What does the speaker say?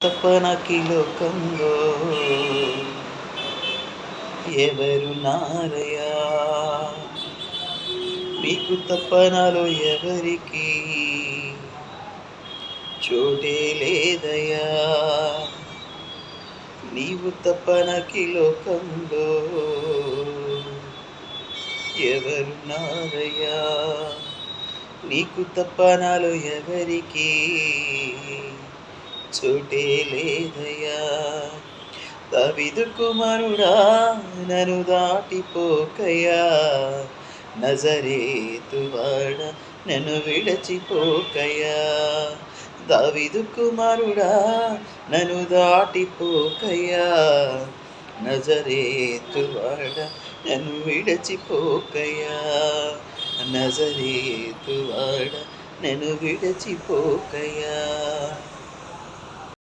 తపనకి లోకంలో ఎవరు నారయా, నీకు తపనలో ఎవరికి చోటే లేదయా. నీవు తపనకి లోకంలో ఎవరు నారయా, నీకు తపనలో ఎవరికి చోటే లేదయా. దావీదు కుమారుడా నన్ను దాటిపోకయా, నజరేతువాడ నన్ను విడచిపోకయా. దావీదు కుమారుడా నన్ను దాటిపోకయా, నజరేతువాడ నన్ను విడచిపోకయా. నజరేతువాడ నన్ను విడచిపోకయా.